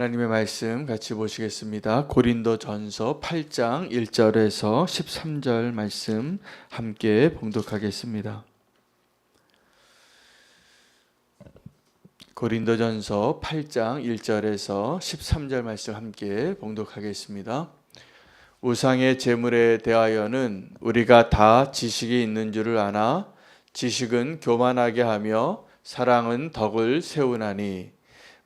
하나님의 말씀 같이 보시겠습니다. 고린도전서 8장 1절에서 13절 말씀 함께 봉독하겠습니다. 고린도전서 8장 1절에서 13절 말씀 함께 봉독하겠습니다. 우상의 제물에 대하여는 우리가 다 지식이 있는 줄을 아나 지식은 교만하게 하며 사랑은 덕을 세우나니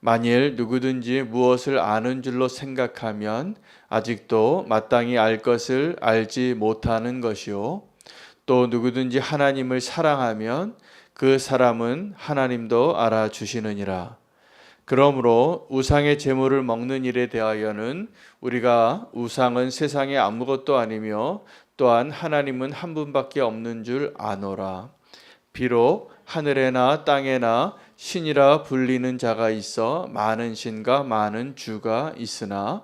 만일 누구든지 무엇을 아는 줄로 생각하면 아직도 마땅히 알 것을 알지 못하는 것이요 또 누구든지 하나님을 사랑하면 그 사람은 하나님도 알아주시느니라. 그러므로 우상의 제물을 먹는 일에 대하여는 우리가 우상은 세상에 아무것도 아니며 또한 하나님은 한 분밖에 없는 줄 아노라. 비록 하늘에나 땅에나 신이라 불리는 자가 있어 많은 신과 많은 주가 있으나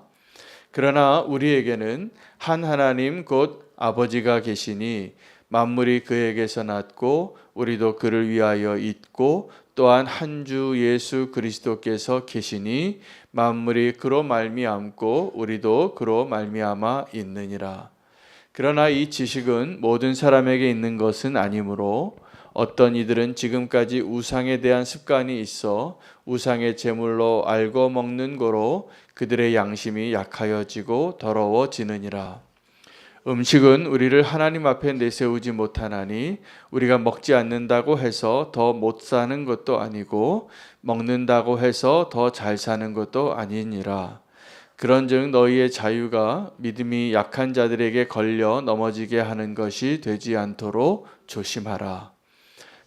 그러나 우리에게는 한 하나님 곧 아버지가 계시니 만물이 그에게서 났고 우리도 그를 위하여 있고 또한 한 주 예수 그리스도께서 계시니 만물이 그로 말미암고 우리도 그로 말미암아 있느니라. 그러나 이 지식은 모든 사람에게 있는 것은 아니므로 어떤 이들은 지금까지 우상에 대한 습관이 있어 우상의 제물로 알고 먹는 거로 그들의 양심이 약하여지고 더러워지느니라. 음식은 우리를 하나님 앞에 내세우지 못하나니 우리가 먹지 않는다고 해서 더 못 사는 것도 아니고 먹는다고 해서 더 잘 사는 것도 아니니라. 그런즉 너희의 자유가 믿음이 약한 자들에게 걸려 넘어지게 하는 것이 되지 않도록 조심하라.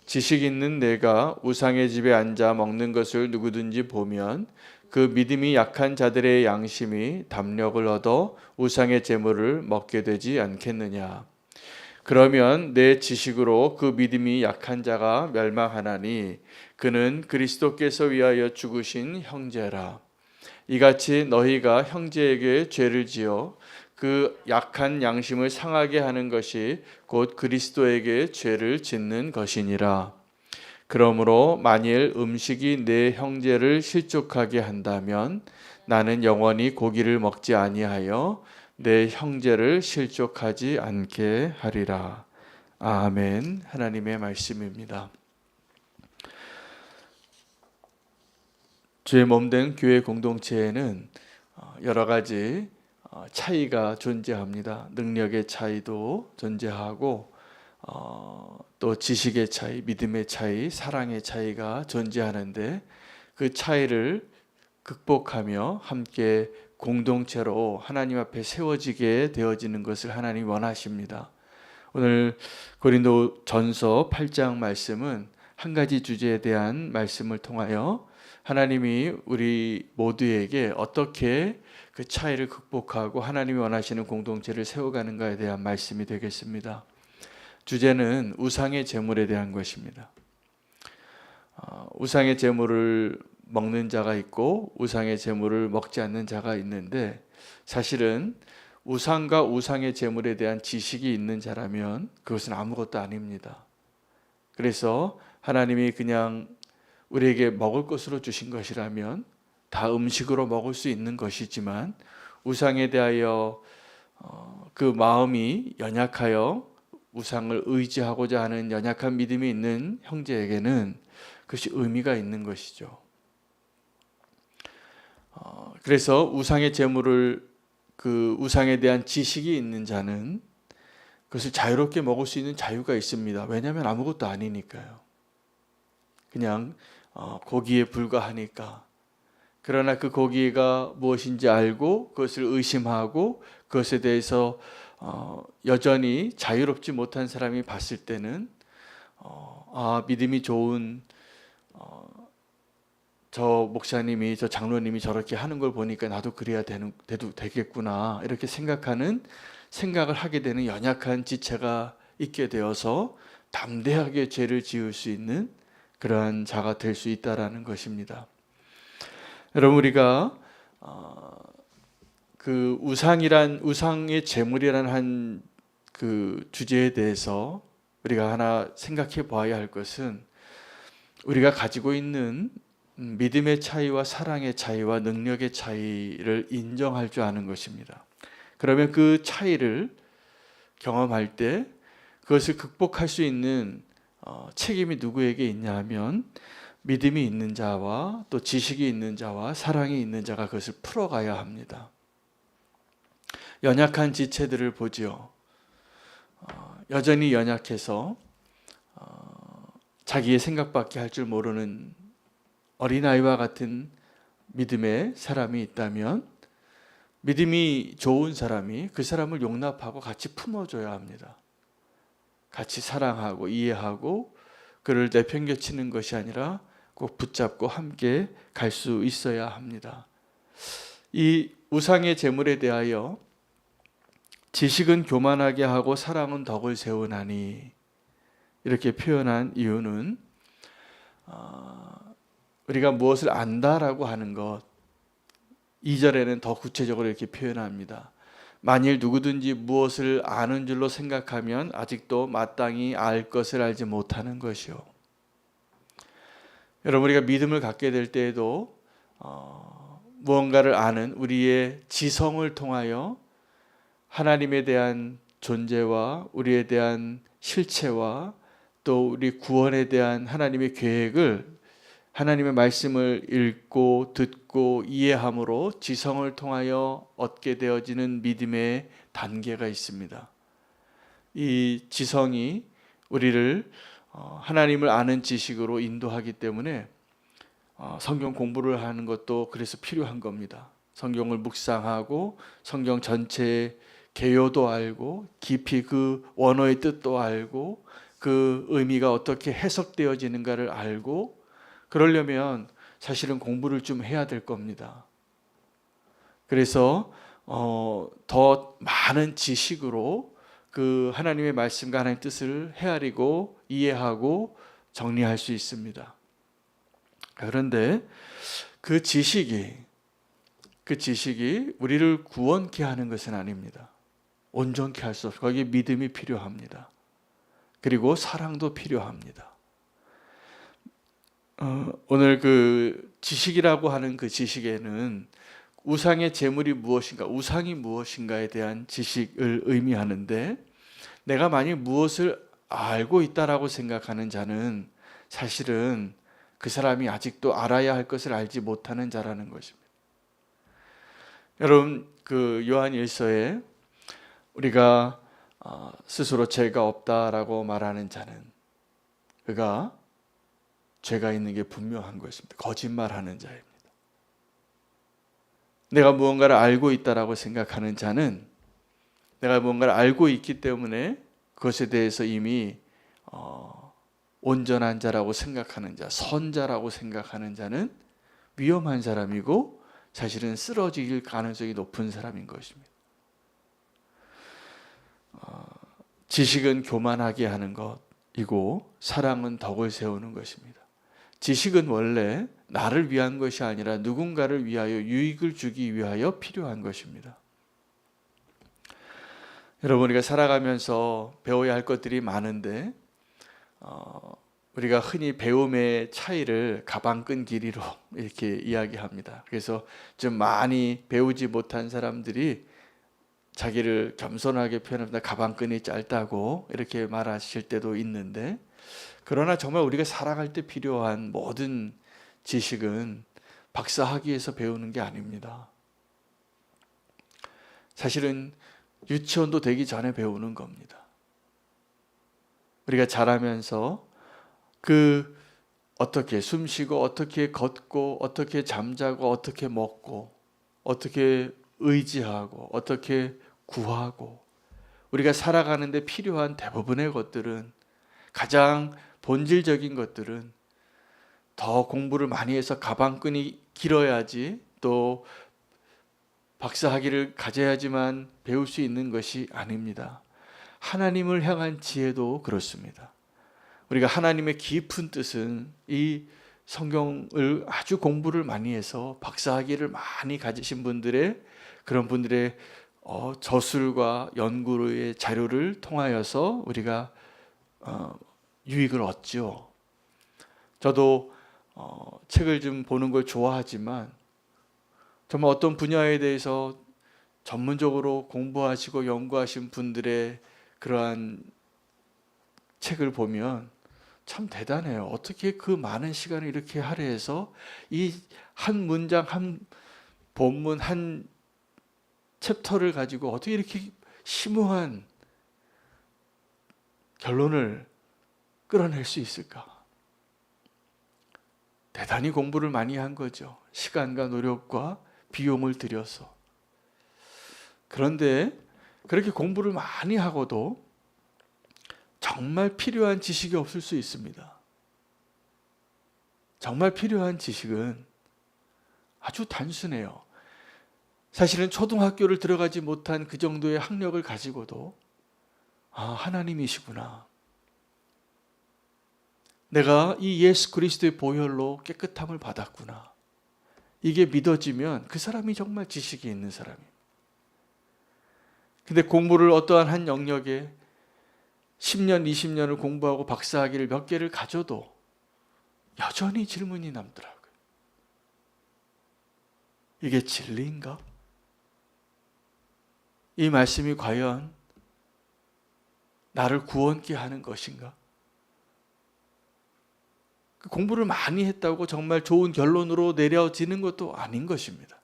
지식 있는 내가 우상의 집에 앉아 먹는 것을 누구든지 보면 그 믿음이 약한 자들의 양심이 담력을 얻어 우상의 제물을 먹게 되지 않겠느냐. 그러면 내 지식으로 그 믿음이 약한 자가 멸망하나니 그는 그리스도께서 위하여 죽으신 형제라. 이같이 너희가 형제에게 죄를 지어 그 약한 양심을 상하게 하는 것이 곧 그리스도에게 죄를 짓는 것이니라. 그러므로 만일 음식이 내 형제를 실족하게 한다면 나는 영원히 고기를 먹지 아니하여 내 형제를 실족하지 않게 하리라. 아멘. 하나님의 말씀입니다. 주의 몸된 교회 공동체에는 여러 가지 차이가 존재합니다. 능력의 차이도 존재하고 또 지식의 차이, 믿음의 차이, 사랑의 차이가 존재하는데 그 차이를 극복하며 함께 공동체로 하나님 앞에 세워지게 되어지는 것을 하나님이 원하십니다. 오늘 고린도전서 8장 말씀은 한 가지 주제에 대한 말씀을 통하여 하나님이 우리 모두에게 어떻게 그 차이를 극복하고 하나님이 원하시는 공동체를 세워가는가에 대한 말씀이 되겠습니다. 주제는 우상의 제물에 대한 것입니다. 우상의 제물을 먹는 자가 있고 우상의 제물을 먹지 않는 자가 있는데 사실은 우상과 우상의 제물에 대한 지식이 있는 자라면 그것은 아무것도 아닙니다. 그래서 하나님이 그냥 우리에게 먹을 것으로 주신 것이라면 다 음식으로 먹을 수 있는 것이지만 우상에 대하여 그 마음이 연약하여 우상을 의지하고자 하는 연약한 믿음이 있는 형제에게는 그것이 의미가 있는 것이죠. 그래서 우상의 제물을 그 우상에 대한 지식이 있는 자는 그것을 자유롭게 먹을 수 있는 자유가 있습니다. 왜냐하면 아무것도 아니니까요. 그냥 고기에 불과하니까. 그러나 그 고기가 무엇인지 알고 그것을 의심하고 그것에 대해서 여전히 자유롭지 못한 사람이 봤을 때는 믿음이 좋은 저 목사님이 저 장로님이 저렇게 하는 걸 보니까 나도 그래야 돼도 되겠구나 이렇게 생각을 하게 되는 연약한 지체가 있게 되어서 담대하게 죄를 지을 수 있는 그러한 자가 될 수 있다라는 것입니다. 여러분 우리가 그 우상의 제물이라는 한 그 주제에 대해서 우리가 하나 생각해 보아야 할 것은 우리가 가지고 있는 믿음의 차이와 사랑의 차이와 능력의 차이를 인정할 줄 아는 것입니다. 그러면 그 차이를 경험할 때 그것을 극복할 수 있는 책임이 누구에게 있냐 하면 믿음이 있는 자와 또 지식이 있는 자와 사랑이 있는 자가 그것을 풀어가야 합니다. 연약한 지체들을 보지요. 여전히 연약해서 자기의 생각밖에 할 줄 모르는 어린아이와 같은 믿음의 사람이 있다면 믿음이 좋은 사람이 그 사람을 용납하고 같이 품어줘야 합니다. 같이 사랑하고 이해하고 그를 내팽개치는 것이 아니라 꼭 붙잡고 함께 갈 수 있어야 합니다. 이 우상의 제물에 대하여 지식은 교만하게 하고 사랑은 덕을 세우나니 이렇게 표현한 이유는 우리가 무엇을 안다라고 하는 것 2절에는 더 구체적으로 이렇게 표현합니다. 만일 누구든지 무엇을 아는 줄로 생각하면 아직도 마땅히 알 것을 알지 못하는 것이요. 여러분 우리가 믿음을 갖게 될 때에도 무언가를 아는 우리의 지성을 통하여 하나님에 대한 존재와 우리에 대한 실체와 또 우리 구원에 대한 하나님의 계획을 하나님의 말씀을 읽고 듣고 이해함으로 지성을 통하여 얻게 되어지는 믿음의 단계가 있습니다. 이 지성이 우리를 하나님을 아는 지식으로 인도하기 때문에 성경 공부를 하는 것도 그래서 필요한 겁니다. 성경을 묵상하고 성경 전체의 개요도 알고 깊이 그 원어의 뜻도 알고 그 의미가 어떻게 해석되어지는가를 알고 그러려면 사실은 공부를 좀 해야 될 겁니다. 그래서 더 많은 지식으로 그 하나님의 말씀과 하나님의 뜻을 헤아리고 이해하고 정리할 수 있습니다. 그런데 그 지식이 우리를 구원케 하는 것은 아닙니다. 온전케 할 수 없어요. 거기에 믿음이 필요합니다. 그리고 사랑도 필요합니다. 오늘 그 지식이라고 하는 그 지식에는 우상의 제물이 무엇인가, 우상이 무엇인가에 대한 지식을 의미하는데 내가 만약 무엇을 알고 있다라고 생각하는 자는 사실은 그 사람이 아직도 알아야 할 것을 알지 못하는 자라는 것입니다. 여러분 그 요한 1서에 우리가 스스로 죄가 없다라고 말하는 자는 그가 죄가 있는 게 분명한 것입니다. 거짓말하는 자입니다. 내가 무언가를 알고 있다라고 생각하는 자는 내가 무언가를 알고 있기 때문에 그것에 대해서 이미 온전한 자라고 생각하는 자, 선자라고 생각하는 자는 위험한 사람이고 사실은 쓰러질 가능성이 높은 사람인 것입니다. 지식은 교만하게 하는 것이고 사랑은 덕을 세우는 것입니다. 지식은 원래 나를 위한 것이 아니라 누군가를 위하여 유익을 주기 위하여 필요한 것입니다. 여러분 우리가 살아가면서 배워야 할 것들이 많은데 우리가 흔히 배움의 차이를 가방끈 길이로 이렇게 이야기합니다. 그래서 좀 많이 배우지 못한 사람들이 자기를 겸손하게 표현합니다. 가방끈이 짧다고 이렇게 말하실 때도 있는데 그러나 정말 우리가 살아갈 때 필요한 모든 지식은 박사학위에서 배우는 게 아닙니다. 사실은 유치원도 되기 전에 배우는 겁니다. 우리가 자라면서 그 어떻게 숨쉬고 어떻게 걷고 어떻게 잠자고 어떻게 먹고 어떻게 의지하고 어떻게 구하고 우리가 살아가는데 필요한 대부분의 것들은 가장 본질적인 것들은 더 공부를 많이 해서 가방끈이 길어야지 또 박사학위를 가져야지만 배울 수 있는 것이 아닙니다. 하나님을 향한 지혜도 그렇습니다. 우리가 하나님의 깊은 뜻은 이 성경을 아주 공부를 많이 해서 박사학위를 많이 가지신 분들의 그런 분들의 저술과 연구의 자료를 통하여서 우리가 유익을 얻죠. 저도 책을 좀 보는 걸 좋아하지만 정말 어떤 분야에 대해서 전문적으로 공부하시고 연구하신 분들의 그러한 책을 보면 참 대단해요. 어떻게 그 많은 시간을 이렇게 할애해서 이 한 문장, 한 본문, 한 챕터를 가지고 어떻게 이렇게 심오한 결론을 끌어낼 수 있을까? 대단히 공부를 많이 한 거죠. 시간과 노력과 비용을 들여서. 그런데 그렇게 공부를 많이 하고도 정말 필요한 지식이 없을 수 있습니다. 정말 필요한 지식은 아주 단순해요. 사실은 초등학교를 들어가지 못한 그 정도의 학력을 가지고도 하나님이시구나. 내가 이 예수 그리스도의 보혈로 깨끗함을 받았구나. 이게 믿어지면 그 사람이 정말 지식이 있는 사람입니다. 근데 공부를 어떠한 한 영역에 10년, 20년을 공부하고 박사학위를 몇 개를 가져도 여전히 질문이 남더라고요. 이게 진리인가? 이 말씀이 과연 나를 구원케 하는 것인가? 공부를 많이 했다고 정말 좋은 결론으로 내려지는 것도 아닌 것입니다.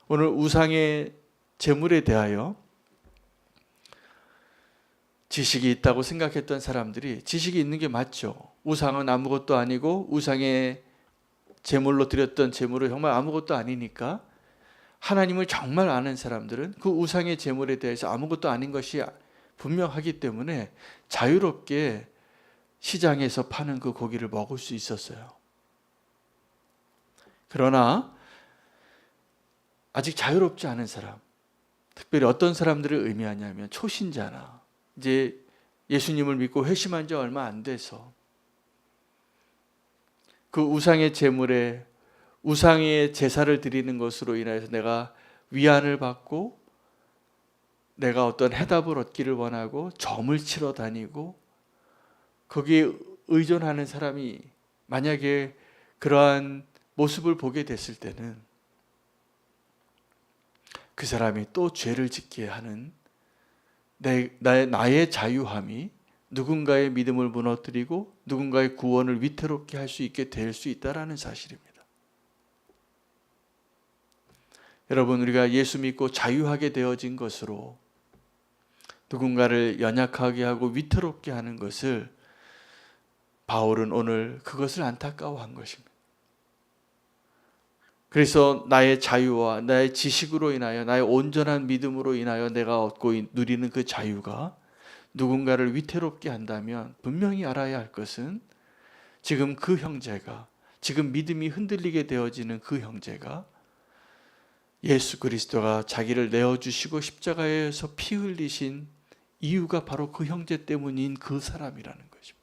오늘 우상의 제물에 대하여 지식이 있다고 생각했던 사람들이 지식이 있는 게 맞죠. 우상은 아무것도 아니고 우상의 제물로 드렸던 제물은 정말 아무것도 아니니까 하나님을 정말 아는 사람들은 그 우상의 제물에 대해서 아무것도 아닌 것이 분명하기 때문에 자유롭게 시장에서 파는 그 고기를 먹을 수 있었어요. 그러나 아직 자유롭지 않은 사람, 특별히 어떤 사람들을 의미하냐면 초신자나 이제 예수님을 믿고 회심한 지 얼마 안 돼서 그 우상의 제물에 우상의 제사를 드리는 것으로 인하여서 내가 위안을 받고 내가 어떤 해답을 얻기를 원하고 점을 치러 다니고 거기에 의존하는 사람이 만약에 그러한 모습을 보게 됐을 때는 그 사람이 또 죄를 짓게 하는 나의 자유함이 누군가의 믿음을 무너뜨리고 누군가의 구원을 위태롭게 할 수 있게 될 수 있다는 사실입니다. 여러분, 우리가 예수 믿고 자유하게 되어진 것으로 누군가를 연약하게 하고 위태롭게 하는 것을 바울은 오늘 그것을 안타까워한 것입니다. 그래서 나의 자유와 나의 지식으로 인하여 나의 온전한 믿음으로 인하여 내가 얻고 누리는 그 자유가 누군가를 위태롭게 한다면 분명히 알아야 할 것은 지금 그 형제가 지금 믿음이 흔들리게 되어지는 그 형제가 예수 그리스도가 자기를 내어주시고 십자가에서 피 흘리신 이유가 바로 그 형제 때문인 그 사람이라는 것입니다.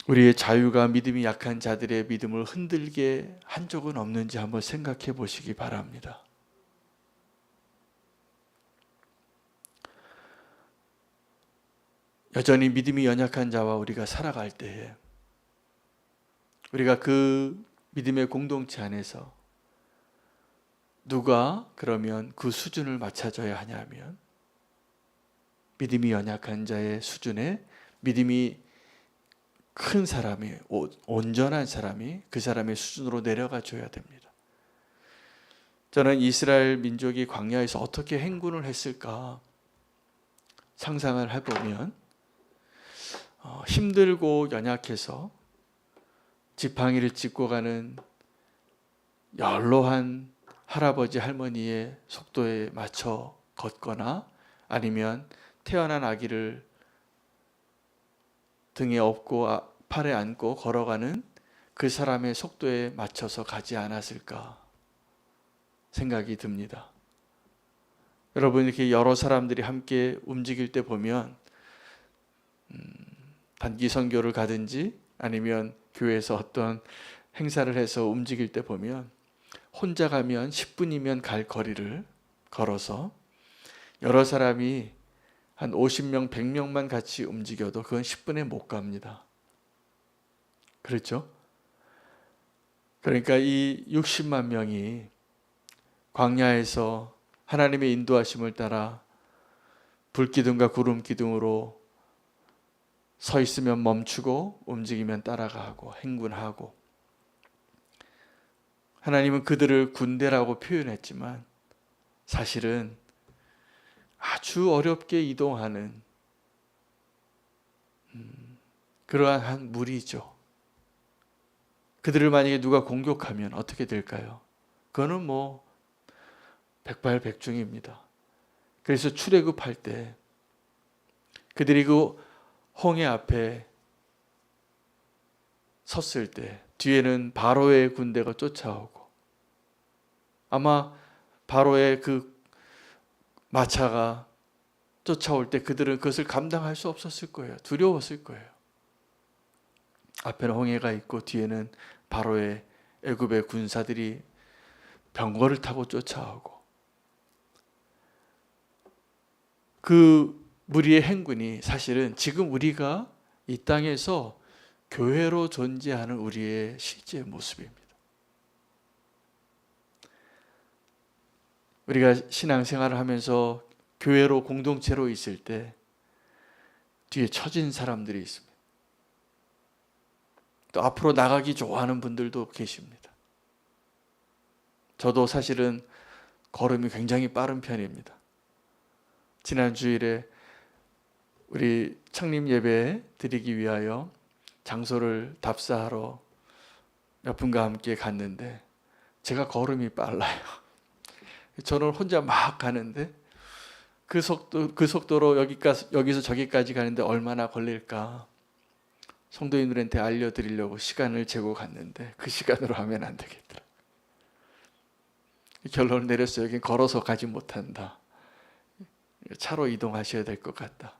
우리의 자유가 믿음이 약한 자들의 믿음을 흔들게 한 적은 없는지 한번 생각해 보시기 바랍니다. 여전히 믿음이 연약한 자와 우리가 살아갈 때에 우리가 그 믿음의 공동체 안에서 누가 그러면 그 수준을 맞춰줘야 하냐면 믿음이 연약한 자의 수준에 믿음이 큰 사람이 온전한 사람이 그 사람의 수준으로 내려가 줘야 됩니다. 저는 이스라엘 민족이 광야에서 어떻게 행군을 했을까 상상을 해보면 힘들고 연약해서 지팡이를 짚고 가는 연로한 할아버지 할머니의 속도에 맞춰 걷거나 아니면 태어난 아기를 등에 업고 팔에 안고 걸어가는 그 사람의 속도에 맞춰서 가지 않았을까 생각이 듭니다. 여러분, 이렇게 여러 사람들이 함께 움직일 때 보면 단기 선교를 가든지 아니면 교회에서 어떤 행사를 해서 움직일 때 보면 혼자 가면 10분이면 갈 거리를 걸어서 여러 사람이 한 50명, 100명만 같이 움직여도 그건 10분에 못 갑니다. 그렇죠? 그러니까 이 60만 명이 광야에서 하나님의 인도하심을 따라 불기둥과 구름 기둥으로 서 있으면 멈추고 움직이면 따라가고 행군하고, 하나님은 그들을 군대라고 표현했지만 사실은 아주 어렵게 이동하는 그러한 무리죠. 그들을 만약에 누가 공격하면 어떻게 될까요? 그거는 뭐 백발백중입니다. 그래서 출애굽할 때 그들이 그 홍해 앞에 섰을 때 뒤에는 바로의 군대가 쫓아오고, 아마 바로의 그 마차가 쫓아올 때 그들은 그것을 감당할 수 없었을 거예요. 두려웠을 거예요. 앞에는 홍해가 있고 뒤에는 바로의 애굽의 군사들이 병거를 타고 쫓아오고, 그 무리의 행군이 사실은 지금 우리가 이 땅에서 교회로 존재하는 우리의 실제 모습입니다. 우리가 신앙생활을 하면서 교회로 공동체로 있을 때 뒤에 처진 사람들이 있습니다. 또 앞으로 나가기 좋아하는 분들도 계십니다. 저도 사실은 걸음이 굉장히 빠른 편입니다. 지난 주일에 우리 창립 예배 드리기 위하여 장소를 답사하러 몇 분과 함께 갔는데 제가 걸음이 빨라요. 저는 혼자 막 가는데 그 속도로 여기서 저기까지 가는데 얼마나 걸릴까? 성도인들한테 알려드리려고 시간을 재고 갔는데 그 시간으로 하면 안 되겠더라. 결론을 내렸어요. 여긴 걸어서 가지 못한다. 차로 이동하셔야 될 것 같다.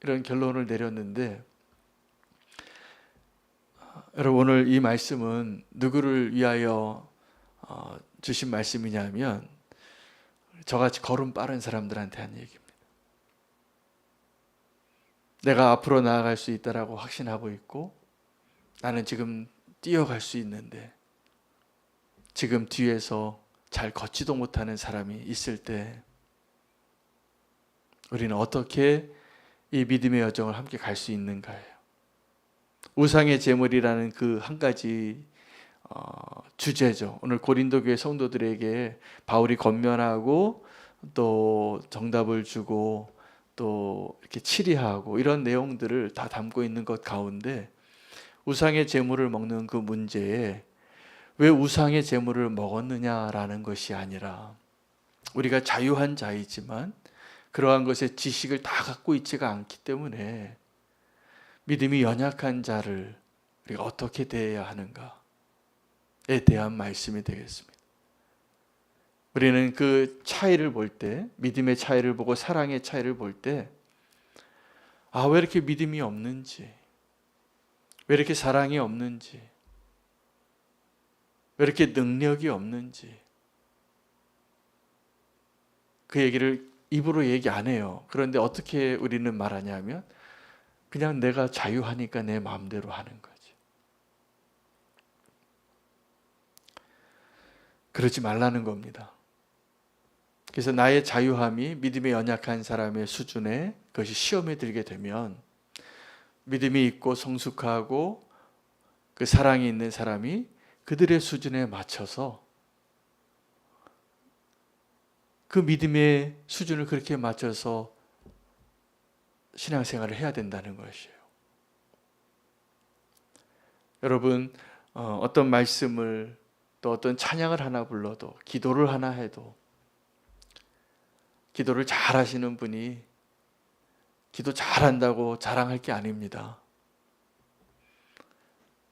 이런 결론을 내렸는데, 여러분 오늘 이 말씀은 누구를 위하여 주신 말씀이냐면 저같이 걸음 빠른 사람들한테 한 얘기입니다. 내가 앞으로 나아갈 수 있다라고 확신하고 있고 나는 지금 뛰어갈 수 있는데 지금 뒤에서 잘 걷지도 못하는 사람이 있을 때 우리는 어떻게 이 믿음의 여정을 함께 갈 수 있는가예요. 우상의 제물이라는 그 한 가지 주제죠. 오늘 고린도 교회 성도들에게 바울이 권면하고 또 정답을 주고 또 이렇게 치리하고 이런 내용들을 다 담고 있는 것 가운데 우상의 제물을 먹는 그 문제에 왜 우상의 제물을 먹었느냐라는 것이 아니라 우리가 자유한 자이지만 그러한 것의 지식을 다 갖고 있지가 않기 때문에 믿음이 연약한 자를 우리가 어떻게 대해야 하는가에 대한 말씀이 되겠습니다. 우리는 그 차이를 볼 때, 믿음의 차이를 보고 사랑의 차이를 볼 때, 왜 이렇게 믿음이 없는지, 왜 이렇게 사랑이 없는지, 왜 이렇게 능력이 없는지, 그 얘기를 입으로 얘기 안 해요. 그런데 어떻게 우리는 말하냐면 그냥 내가 자유하니까 내 마음대로 하는 거지. 그러지 말라는 겁니다. 그래서 나의 자유함이 믿음이 연약한 사람의 수준에 그것이 시험에 들게 되면 믿음이 있고 성숙하고 그 사랑이 있는 사람이 그들의 수준에 맞춰서 그 믿음의 수준을 그렇게 맞춰서 신앙생활을 해야 된다는 것이에요. 여러분 어떤 말씀을 또 어떤 찬양을 하나 불러도 기도를 하나 해도 기도를 잘하시는 분이 기도 잘한다고 자랑할 게 아닙니다.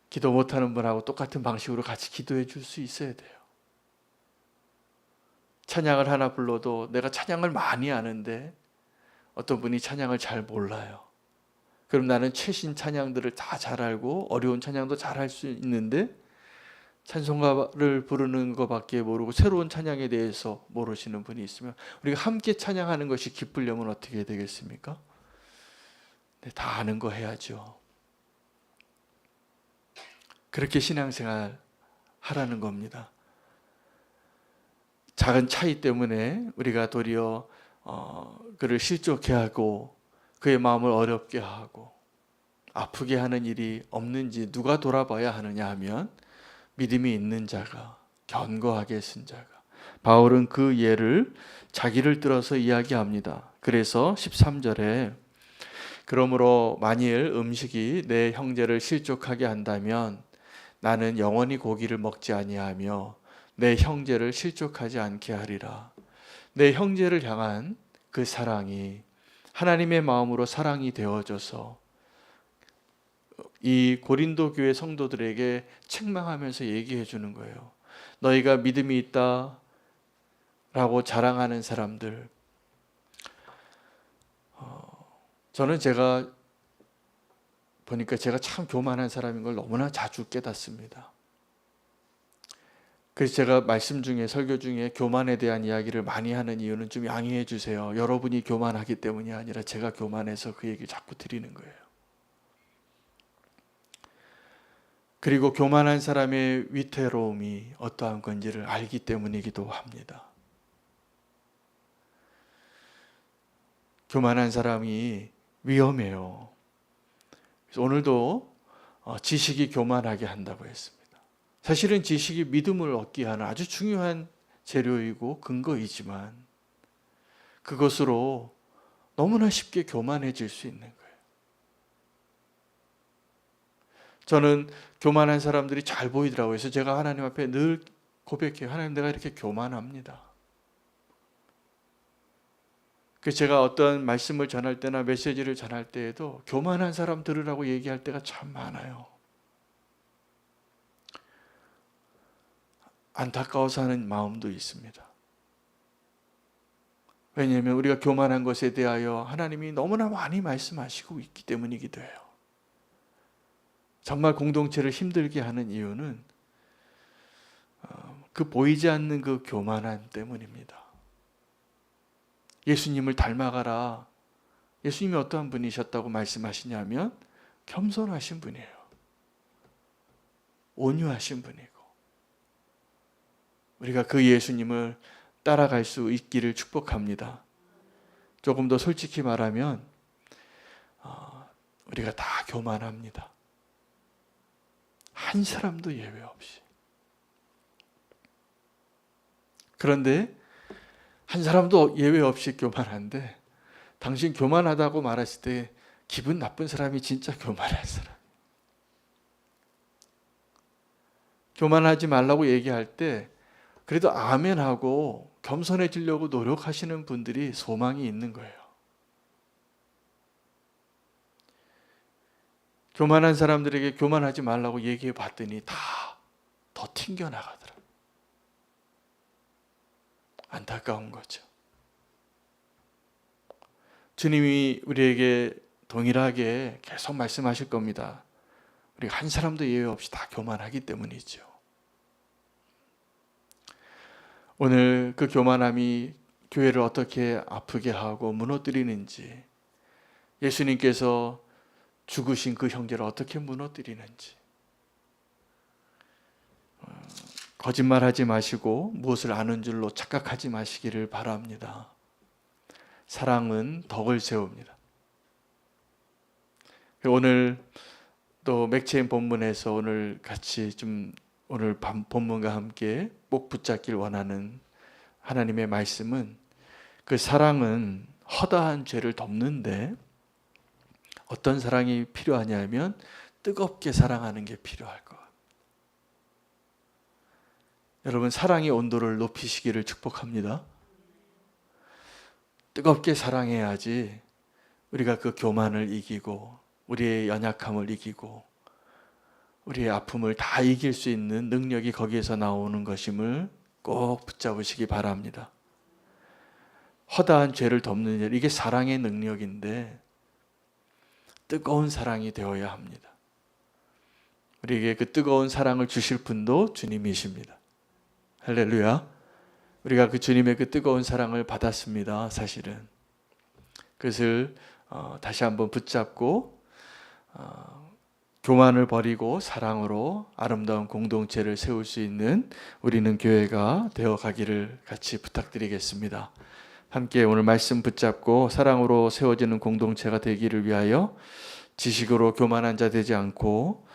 기도 못하는 분하고 똑같은 방식으로 같이 기도해 줄 수 있어야 돼요. 찬양을 하나 불러도 내가 찬양을 많이 아는데 어떤 분이 찬양을 잘 몰라요. 그럼 나는 최신 찬양들을 다 잘 알고 어려운 찬양도 잘 할 수 있는데 찬송가를 부르는 것밖에 모르고 새로운 찬양에 대해서 모르시는 분이 있으면 우리가 함께 찬양하는 것이 기쁘려면 어떻게 해야 되겠습니까? 다 아는 거 해야죠. 그렇게 신앙생활 하라는 겁니다. 작은 차이 때문에 우리가 도리어 그를 실족해 하고 그의 마음을 어렵게 하고 아프게 하는 일이 없는지 누가 돌아봐야 하느냐 하면 믿음이 있는 자가, 견고하게 쓴 자가. 바울은 그 예를 자기를 들어서 이야기합니다. 그래서 13절에 그러므로 만일 음식이 내 형제를 실족하게 한다면 나는 영원히 고기를 먹지 아니하며 내 형제를 실족하지 않게 하리라. 내 형제를 향한 그 사랑이 하나님의 마음으로 사랑이 되어져서 이 고린도 교회 성도들에게 책망하면서 얘기해 주는 거예요. 너희가 믿음이 있다 라고 자랑하는 사람들, 저는 제가 보니까 제가 참 교만한 사람인 걸 너무나 자주 깨닫습니다. 그래서 제가 말씀 중에, 설교 중에 교만에 대한 이야기를 많이 하는 이유는 좀 양해해 주세요. 여러분이 교만하기 때문이 아니라 제가 교만해서 그 얘기 자꾸 드리는 거예요. 그리고 교만한 사람의 위태로움이 어떠한 건지를 알기 때문이기도 합니다. 교만한 사람이 위험해요. 그래서 오늘도 지식이 교만하게 한다고 했습니다. 사실은 지식이 믿음을 얻게 하는 아주 중요한 재료이고 근거이지만 그것으로 너무나 쉽게 교만해질 수 있는 거예요. 저는 교만한 사람들이 잘 보이더라고요. 그래서 제가 하나님 앞에 늘 고백해요. 하나님, 내가 이렇게 교만합니다. 그래서 제가 어떤 말씀을 전할 때나 메시지를 전할 때에도 교만한 사람 들으라고 얘기할 때가 참 많아요. 안타까워서 하는 마음도 있습니다. 왜냐하면 우리가 교만한 것에 대하여 하나님이 너무나 많이 말씀하시고 있기 때문이기도 해요. 정말 공동체를 힘들게 하는 이유는 그 보이지 않는 그 교만함 때문입니다. 예수님을 닮아가라. 예수님이 어떠한 분이셨다고 말씀하시냐면 겸손하신 분이에요. 온유하신 분이고 우리가 그 예수님을 따라갈 수 있기를 축복합니다. 조금 더 솔직히 말하면 우리가 다 교만합니다. 한 사람도 예외 없이. 그런데 한 사람도 예외 없이 교만한데 당신 교만하다고 말했을 때 기분 나쁜 사람이 진짜 교만한 사람. 교만하지 말라고 얘기할 때 그래도 아멘하고 겸손해지려고 노력하시는 분들이 소망이 있는 거예요. 교만한 사람들에게 교만하지 말라고 얘기해 봤더니 다 더 튕겨나가더라고요. 안타까운 거죠. 주님이 우리에게 동일하게 계속 말씀하실 겁니다. 우리가 한 사람도 예외 없이 다 교만하기 때문이죠. 오늘 그 교만함이 교회를 어떻게 아프게 하고 무너뜨리는지, 예수님께서 죽으신 그 형제를 어떻게 무너뜨리는지, 거짓말하지 마시고 무엇을 아는 줄로 착각하지 마시기를 바랍니다. 사랑은 덕을 세웁니다. 오늘 또 맥체인 본문에서 오늘 같이 좀 오늘 본문과 함께 꼭 붙잡길 원하는 하나님의 말씀은 그 사랑은 허다한 죄를 덮는데 어떤 사랑이 필요하냐면 뜨겁게 사랑하는 게 필요할 것 같아요. 여러분, 사랑의 온도를 높이시기를 축복합니다. 뜨겁게 사랑해야지 우리가 그 교만을 이기고 우리의 연약함을 이기고 우리의 아픔을 다 이길 수 있는 능력이 거기에서 나오는 것임을 꼭 붙잡으시기 바랍니다. 허다한 죄를 덮는 일, 이게 사랑의 능력인데 뜨거운 사랑이 되어야 합니다. 우리에게 그 뜨거운 사랑을 주실 분도 주님이십니다. 할렐루야. 우리가 그 주님의 그 뜨거운 사랑을 받았습니다. 사실은 그것을 다시 한번 붙잡고 교만을 버리고 사랑으로 아름다운 공동체를 세울 수 있는 우리는 교회가 되어 가기를 같이 부탁드리겠습니다. 함께 오늘 말씀 붙잡고 사랑으로 세워지는 공동체가 되기를 위하여 지식으로 교만한 자 되지 않고